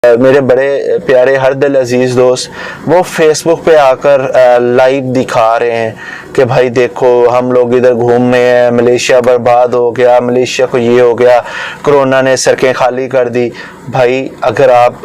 मेरे बड़े प्यारे हर दिल अजीज़ दोस्त वो फेसबुक पे आकर लाइव दिखा रहे हैं कि भाई देखो हम लोग इधर घूम रहे हैं, मलेशिया बर्बाद हो गया, मलेशिया को ये हो गया, कोरोना ने सड़कें खाली कर दी। भाई अगर आप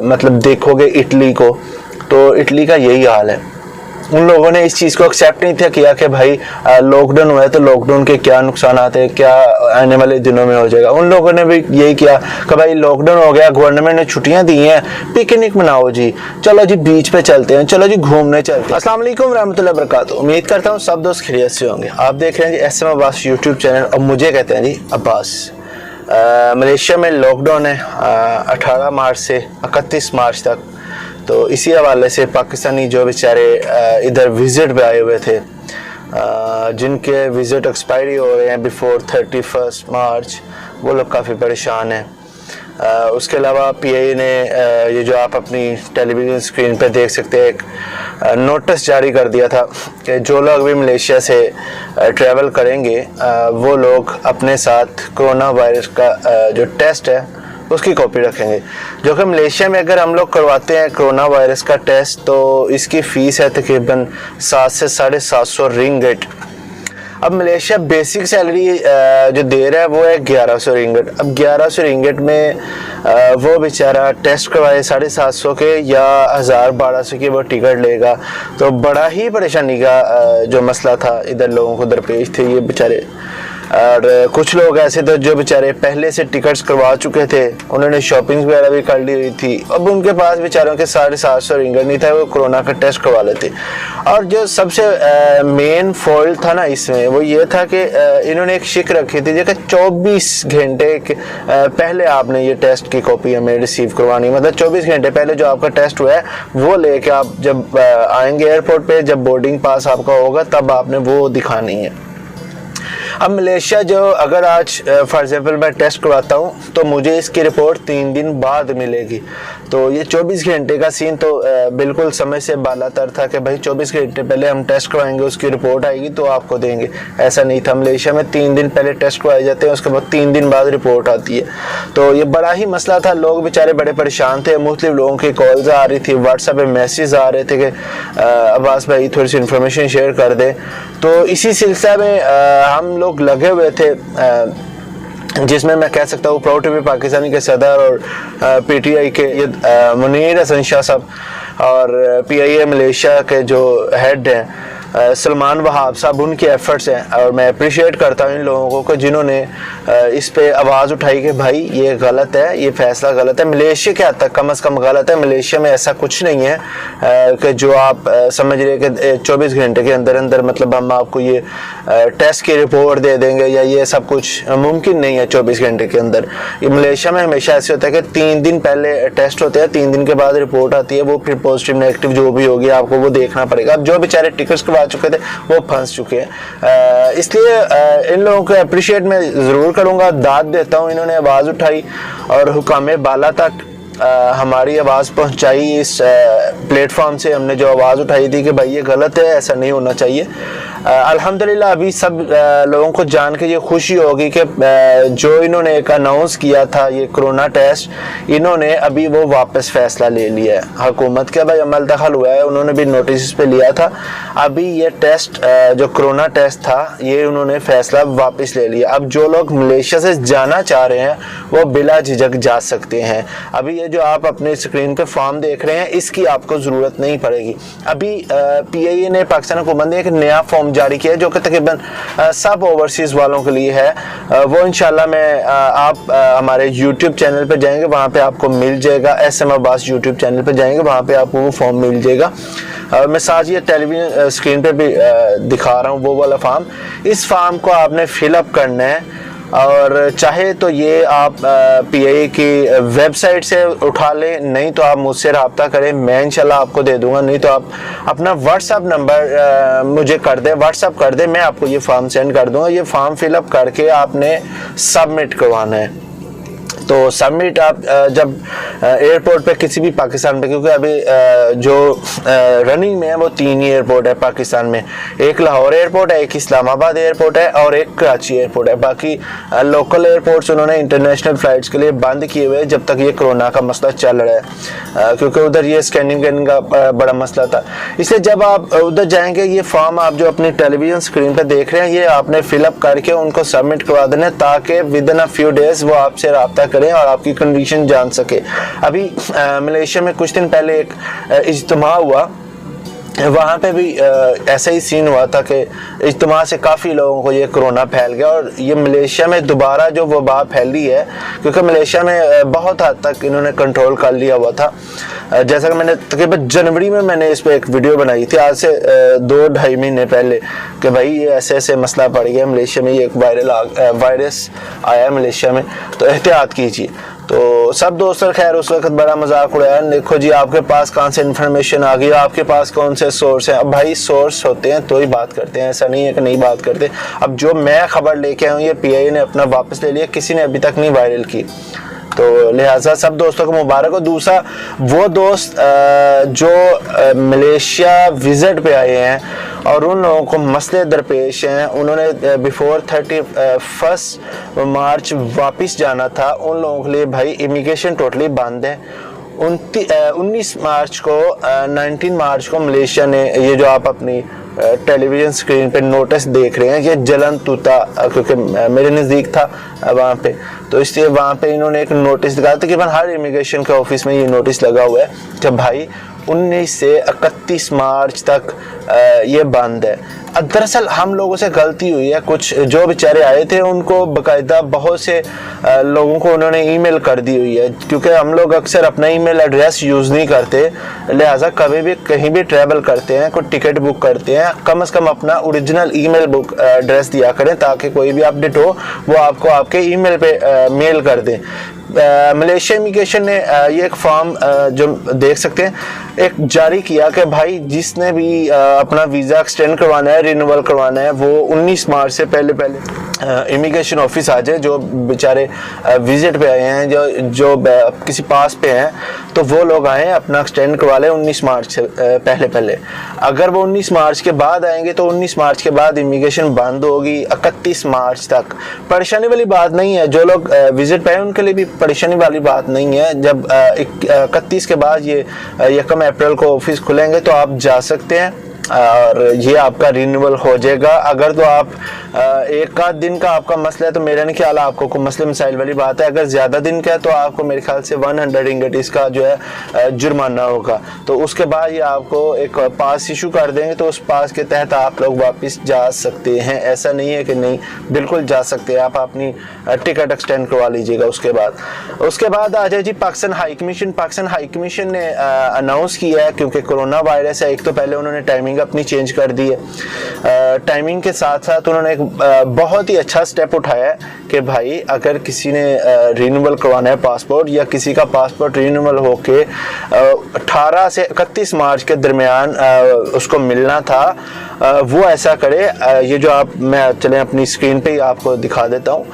मतलब देखोगे इटली को, तो इटली का यही हाल है। उन लोगों ने इस चीज़ को एक्सेप्ट नहीं था किया कि भाई लॉकडाउन हुआ है तो लॉकडाउन के क्या नुकसान आते हैं, क्या आने वाले दिनों में हो जाएगा। उन लोगों ने भी यही किया कि भाई लॉकडाउन हो गया, गवर्नमेंट ने छुट्टियां दी हैं, पिकनिक मनाओ जी, चलो जी बीच पे चलते हैं, चलो जी घूमने चलते हैं। अस्सलाम वालेकुम रहमतुल्लाहि व बरकातहू। उम्मीद करता हूँ सब दोस्त खैरियत से होंगे। आप देख रहे हैं जी SM अब्बास यूट्यूब चैनल और मुझे कहते हैं जी अब्बास। मलेशिया में लॉकडाउन है 18 मार्च से 31 मार्च तक। तो इसी हवाले से पाकिस्तानी जो बेचारे इधर विज़िट पे आए हुए थे, जिनके विज़िट एक्सपायरी हो रहे हैं बिफोर 31 मार्च, वो लोग काफ़ी परेशान हैं। उसके अलावा PIA ने ये जो आप अपनी टेलीविज़न स्क्रीन पे देख सकते हैं, एक नोटिस जारी कर दिया था कि जो लोग भी मलेशिया से ट्रैवल करेंगे वो लोग अपने साथ कोरोना वायरस का जो टेस्ट है उसकी कॉपी रखेंगे। जो कि मलेशिया में अगर हम लोग करवाते हैं कोरोना वायरस का टेस्ट तो इसकी फ़ीस है तकरीबन 700 से 750 रिंगिट। अब मलेशिया बेसिक सैलरी जो दे रहा है वो है 1100 रिंगिट। अब 1100 रिंगिट में वो बेचारा टेस्ट करवाए 750 के या 1000-1200 की वो टिकट लेगा, तो बड़ा ही परेशानी का जो मसला था इधर लोगों को दरपेश थे ये बेचारे। और कुछ लोग ऐसे थे जो बेचारे पहले से टिकट्स करवा चुके थे, उन्होंने शॉपिंग वगैरह भी कर ली हुई थी, अब उनके पास बेचारों के 750 रिंगिट नहीं था, वो कोरोना का टेस्ट करवा लेते। और जो सबसे मेन फॉल्ट था ना इसमें वो ये था कि इन्होंने एक शिक रखी थी कि 24 घंटे पहले आपने ये टेस्ट की कॉपी हमें रिसीव करवानी, मतलब 24 घंटे पहले जो आपका टेस्ट हुआ है वो लेके आप जब आएंगे एयरपोर्ट पे, जब बोर्डिंग पास आपका होगा तब आपने वो दिखानी है। अब मलेशिया जो अगर आज फॉर एग्जाम्पल मैं टेस्ट करवाता हूँ तो मुझे इसकी रिपोर्ट 3 दिन बाद मिलेगी। तो ये 24 घंटे का सीन तो बिल्कुल समय से बालातर था कि भाई 24 घंटे पहले हम टेस्ट करवाएंगे, उसकी रिपोर्ट आएगी तो आपको देंगे। ऐसा नहीं था, मलेशिया में 3 दिन पहले टेस्ट करवाए जाते हैं, उसके बाद 3 दिन बाद रिपोर्ट आती है। तो ये बड़ा ही मसला था, लोग बेचारे बड़े परेशान थे। मुख्तलिफ लोगों की कॉल्स आ रही थी, व्हाट्सएप पे मैसेज आ रहे थे कि अब्बास भाई थोड़ी सी इन्फॉर्मेशन शेयर कर दे। तो इसी सिलसिले में हम लोग लगे हुए थे, जिसमें मैं कह सकता हूँ प्राउड टीवी पाकिस्तानी के सदर और PTI के मुनीर हसन शाह साहब और PIA मलेशिया के जो हेड हैं सलमान वहाब साहब, उनके एफर्ट्स हैं। और मैं अप्रिशिएट करता हूँ इन लोगों को जिन्होंने इस पे आवाज़ उठाई कि भाई ये गलत है, ये फैसला गलत है। मलेशिया के हद तक कम से कम गलत है, मलेशिया में ऐसा कुछ नहीं है कि जो आप समझ रहे कि 24 घंटे के अंदर अंदर मतलब हम आपको ये टेस्ट की रिपोर्ट दे देंगे या ये सब कुछ मुमकिन नहीं है 24 घंटे के अंदर। ये मलेशिया में हमेशा ऐसे होता है कि 3 दिन पहले टेस्ट होते हैं, 3 दिन के बाद रिपोर्ट आती है, वो फिर पॉजिटिव नेगेटिव जो भी होगी आपको वो देखना पड़ेगा। अब जो बेचारे टिकट्स आ चुके थे वो फंस चुके हैं, इसलिए इन लोगों को अप्रिशिएट मैं जरूर करूंगा, दाद देता हूं। इन्होंने आवाज उठाई और हुकाम बाला तक हमारी आवाज़ पहुंचाई। इस प्लेटफॉर्म से हमने जो आवाज़ उठाई थी कि भाई ये गलत है, ऐसा नहीं होना चाहिए। अल्हम्दुलिल्लाह अभी सब लोगों को जान के ये खुशी होगी कि जो इन्होंने एक अनाउंस किया था ये कोरोना टेस्ट, इन्होंने अभी वो वापस फैसला ले लिया है। हुकूमत के भाई अमल दखल हुआ है, उन्होंने भी नोटिस पे लिया था। अभी ये टेस्ट जो कोरोना टेस्ट था ये उन्होंने फैसला वापस ले लिया। अब जो लोग मलेशिया से जाना चाह रहे हैं वो बिला झिझक जा सकते हैं। अभी ये जो आप अपने स्क्रीन पे फॉर्म देख रहे हैं इसकी आपको ज़रूरत नहीं पड़ेगी। अभी PIA ने, पाकिस्तान हुकूमत ने एक नया फॉर्म जारी किया है जो कि तकरीबन सब ओवरसीज़ वालों के लिए है। वो इंशाल्लाह मैं आप हमारे YouTube चैनल पे जाएंगे, वहाँ पे आपको मिल जाएगा। SM अब्बास YouTube चैनल पे जाएंगे, वहाँ पे आपको वो फॉर्म मिल जाएगा। मैं साथ ये टेलीविजन स्क्रीन पे भी दिखा रहा हूँ वो वाला फॉर्म। इस फॉर्म को आपने फिलअप करना है और चाहे तो ये आप PIA की वेबसाइट से उठा लें, नहीं तो आप मुझसे रब्ता करें, मैं इंशाल्लाह आपको दे दूंगा। नहीं तो आप अपना व्हाट्सएप नंबर मुझे कर दें, व्हाट्सएप कर दें, मैं आपको ये फॉर्म सेंड कर दूंगा। ये फॉर्म फिलअप करके आपने सबमिट करवाना है। तो सबमिट आप जब एयरपोर्ट पे किसी भी पाकिस्तान पे, क्योंकि अभी जो रनिंग में है वो 3 ही एयरपोर्ट है पाकिस्तान में, एक लाहौर एयरपोर्ट है, एक इस्लामाबाद एयरपोर्ट है और एक कराची एयरपोर्ट है। बाकी लोकल एयरपोर्ट्स उन्होंने इंटरनेशनल फ़्लाइट्स के लिए बंद किए हुए जब तक ये कोरोना का मसला चल रहा है, क्योंकि उधर ये स्कैनिंग का बड़ा मसला था। इसलिए जब आप उधर जाएंगे, ये फॉर्म आप जो अपनी टेलीविज़न स्क्रीन पर देख रहे हैं, ये आपने फिलअप करके उनको सबमिट करवा देना, ताकि with in a few days वो आपसे रब्ता करें और आपकी कंडीशन जान सके। अभी मलेशिया में कुछ दिन पहले एक इज्तिमा हुआ, वहाँ पे भी ऐसा ही सीन हुआ था कि इज्तिमा से काफ़ी लोगों को ये कोरोना फैल गया और ये मलेशिया में दोबारा जो वबा फैली है, क्योंकि मलेशिया में बहुत हद तक इन्होंने कंट्रोल कर लिया हुआ था। जैसा कि मैंने तकरीबन जनवरी में मैंने इस पर एक वीडियो बनाई थी, आज से 2-2.5 महीने पहले, कि भाई ये ऐसे ऐसे मसला पड़ गया मलेशिया में, ये एक वायरस आया मलेशिया में, तो एहतियात कीजिए। तो सब दोस्तों खैर उस वक्त बड़ा मजाक उड़ाया, देखो जी आपके पास कहाँ से इन्फॉर्मेशन आ गई, आपके पास कौन से सोर्स हैं। अब भाई सोर्स होते हैं तो ही बात करते हैं, ऐसा नहीं है कि नहीं बात करते। अब जो मैं खबर लेके आया हूँ ये PIA ने अपना वापस ले लिया, किसी ने अभी तक नहीं वायरल की, तो लिहाजा सब दोस्तों को मुबारक हो। दूसरा वो दोस्त जो मलेशिया विजिट पे आए हैं और उन लोगों को मसले दरपेश हैं, उन्होंने बिफोर 31 मार्च वापस जाना था, उन लोगों के लिए भाई इमिग्रेशन टोटली बंद है। 19 मार्च को 19 मार्च को मलेशिया ने, ये जो आप अपनी टेलीविज़न स्क्रीन पे नोटिस देख रहे हैं, ये जलन तूता, क्योंकि मेरे नज़दीक था वहाँ पे, तो इसलिए वहाँ पे इन्होंने एक नोटिस दिखाया। तकरीबन हर इमिग्रेशन के ऑफिस में ये नोटिस लगा हुआ है कि भाई 19 से 31 मार्च तक ये बंद है। दरअसल हम लोगों से गलती हुई है, कुछ जो बेचारे आए थे उनको बाकायदा बहुत से लोगों को उन्होंने ईमेल कर दी हुई है, क्योंकि हम लोग अक्सर अपना ईमेल एड्रेस यूज़ नहीं करते, लिहाजा कभी भी कहीं भी ट्रैवल करते हैं, कोई टिकट बुक करते हैं, कम से कम अपना ओरिजिनल ईमेल बुक एड्रेस दिया करें, ताकि कोई भी अपडेट हो वो आपको आपके ईमेल पे मेल कर दें। मलेशिया इमिग्रेशन ने ये एक फॉर्म जो देख सकते हैं एक जारी किया कि भाई जिसने भी अपना वीज़ा एक्सटेंड करवाना है, रिन्यूअल करवाना है, वो 19 मार्च से पहले इमिग्रेशन ऑफिस आ जाए। जो बेचारे विजिट पे आए हैं, जो किसी पास पे हैं, तो वो लोग आए अपना एक्सटेंड करवा लें 19 मार्च से पहले। अगर वो 19 मार्च के बाद आएंगे तो 19 मार्च के बाद इमिग्रेशन बंद होगी 31 मार्च तक। परेशानी वाली बात नहीं है, जो लोग विजिट पे आए उनके लिए भी परेशानी वाली बात नहीं है। जब 31 के बाद ये 1 अप्रैल को ऑफिस खुलेंगे तो आप जा सकते हैं और ये आपका रिन्यूअल हो जाएगा। अगर तो आप एक आध दिन का आपका मसला है तो मेरा नहीं ख्याल आपको कोई मसले मसाइल वाली बात है। अगर ज़्यादा दिन का है तो आपको मेरे ख्याल से 100 रिंगिट इसका जो है जुर्माना होगा। तो उसके बाद ये आपको एक पास इशू कर देंगे, तो उस पास के तहत आप लोग वापस जा सकते हैं। ऐसा नहीं है कि नहीं, बिल्कुल जा सकते हैं। आप अपनी टिकट एक्सटेंड करवा लीजिएगा। उसके बाद आ जाए जी Pakistan high commission. Pakistan high commission ने अनाउंस किया है, क्योंकि कोरोना वायरस है, एक तो पहले उन्होंने टाइमिंग अपनी चेंज कर दी है। टाइमिंग के साथ साथ उन्होंने एक बहुत ही अच्छा स्टेप उठाया है कि भाई अगर किसी ने रिन्यूअल करवाना है पासपोर्ट, या किसी का पासपोर्ट रिन्यूअल होके 18 से 31 मार्च के दरमियान उसको मिलना था, वो ऐसा करे। ये जो मैं चलें अपनी स्क्रीन पे ही आपको दिखा देता हूँ।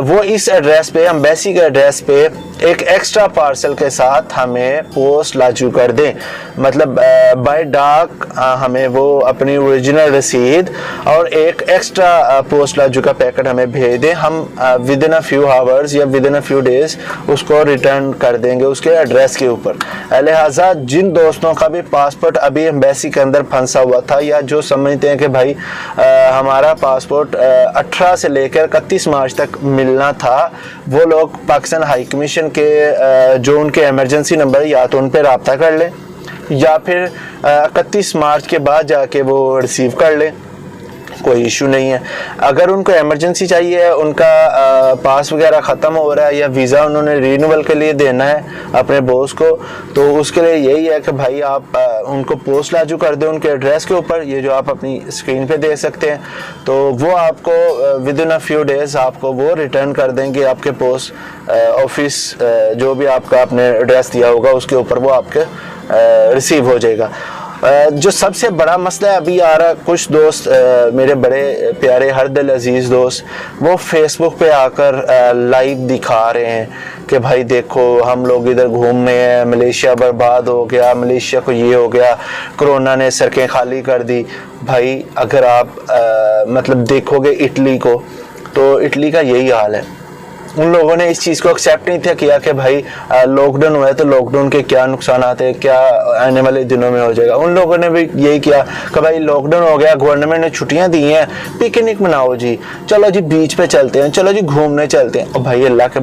वो इस एड्रेस पे, एम्बेसी के एड्रेस पे एक एक्स्ट्रा पार्सल के साथ हमें पोस्ट लाजू कर दें। मतलब बाय डाक हमें वो अपनी ओरिजिनल रसीद और एक एक्स्ट्रा पोस्ट लाजू का पैकेट हमें भेज दें। हम within a few hours या within a few days उसको रिटर्न कर देंगे उसके एड्रेस के ऊपर। लिहाजा जिन दोस्तों का भी पासपोर्ट अभी एम्बेसी के अंदर फंसा हुआ था, या जो समझते हैं कि भाई हमारा पासपोर्ट 18 से लेकर 31 मार्च तक मिलना था, वो लोग पाकिस्तान हाई कमीशन के जो उनके इमरजेंसी नंबर या तो उन पर रब्ता कर लें, या फिर 31 मार्च के बाद जाके वो रिसीव कर लें, कोई इशू नहीं है। अगर उनको इमरजेंसी चाहिए, उनका पास वगैरह ख़त्म हो रहा है या वीज़ा उन्होंने रिन्यूअल के लिए देना है अपने बॉस को, तो उसके लिए यही है कि भाई आप उनको पोस्ट लाजू कर दें उनके एड्रेस के ऊपर, ये जो आप अपनी स्क्रीन पे देख सकते हैं। तो वो आपको with in a few days आपको वो रिटर्न कर देंगे आपके पोस्ट ऑफिस, जो भी आपका आपने एड्रेस दिया होगा उसके ऊपर वो आपके रिसीव हो जाएगा। जो सबसे बड़ा मसला है अभी आ रहा, कुछ दोस्त मेरे बड़े प्यारे हर दिल अजीज़ दोस्त वो फेसबुक पे आकर लाइव दिखा रहे हैं कि भाई देखो हम लोग इधर घूम रहे हैं, मलेशिया बर्बाद हो गया, मलेशिया को ये हो गया, कोरोना ने सड़कें खाली कर दी। भाई अगर आप मतलब देखोगे इटली को, तो इटली का यही हाल है। उन लोगों ने इस चीज़ को एक्सेप्ट नहीं था किया कि भाई लॉकडाउन हुआ है तो लॉकडाउन के क्या नुकसान आते हैं, क्या आने वाले दिनों में हो जाएगा। उन लोगों ने भी यही किया कि भाई लॉकडाउन हो गया, गवर्नमेंट ने छुट्टियां दी हैं, पिकनिक मनाओ जी, चलो जी बीच पे चलते हैं, चलो जी घूमने चलते हैं। और भाई अल्लाह के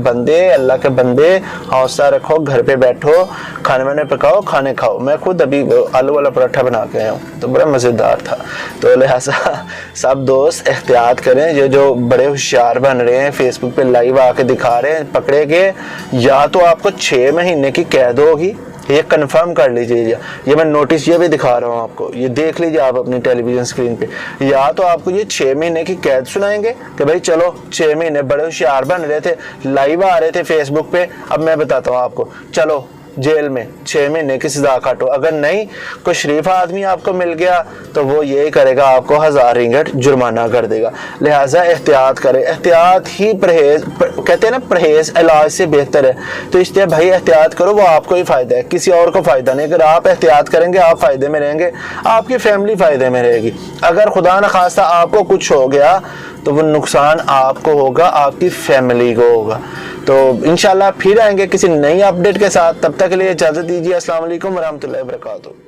बंदे हौसला रखो, घर पे बैठो, खाने वाने पकाओ, खाने खाओ। मैं खुद अभी आलू वाला पराठा बना के आया हूँ, तो बड़ा मज़ेदार था। तो लिहाजा सब दोस्त एहतियात करें, जो बड़े होशियार बन रहे हैं फेसबुक पे लाइव आके दिखा रहे हैं, पकड़े गए या तो आपको 6 महीने की कैद होगी, ये कंफर्म कर लीजिए। ये मैं नोटिस ये भी दिखा रहा हूँ आपको, ये देख लीजिए आप अपनी टेलीविजन स्क्रीन पे। या तो आपको ये 6 महीने की कैद सुनाएंगे कि भाई चलो 6 महीने बड़े होशियार बन रहे थे, लाइव आ रहे थे फेसबुक पे, अब मैं बताता हूँ आपको, चलो जेल में 6 महीने की सजा काटो। अगर नहीं कोई शरीफ आदमी आपको मिल गया तो वो यही करेगा, आपको 1000 रिंगट जुर्माना कर देगा। लिहाजा एहतियात करें, एहतियात ही परहेज, कहते हैं ना परहेज इलाज से बेहतर है। तो इसलिए भाई एहतियात करो, वो आपको ही फ़ायदा है, किसी और को फ़ायदा नहीं। अगर आप एहतियात करेंगे आप फ़ायदे में रहेंगे, आपकी फैमिली फ़ायदे में रहेगी। अगर खुदा न खास्ता आपको कुछ हो गया तो वो नुकसान आपको होगा, आपकी फैमिली को होगा। तो इंशाल्लाह फिर आएंगे किसी नई अपडेट के साथ, तब तक के लिए इजाज़त दीजिए। अस्सलाम वालेकुम वरहमतुल्लाहि वबरकातुहू।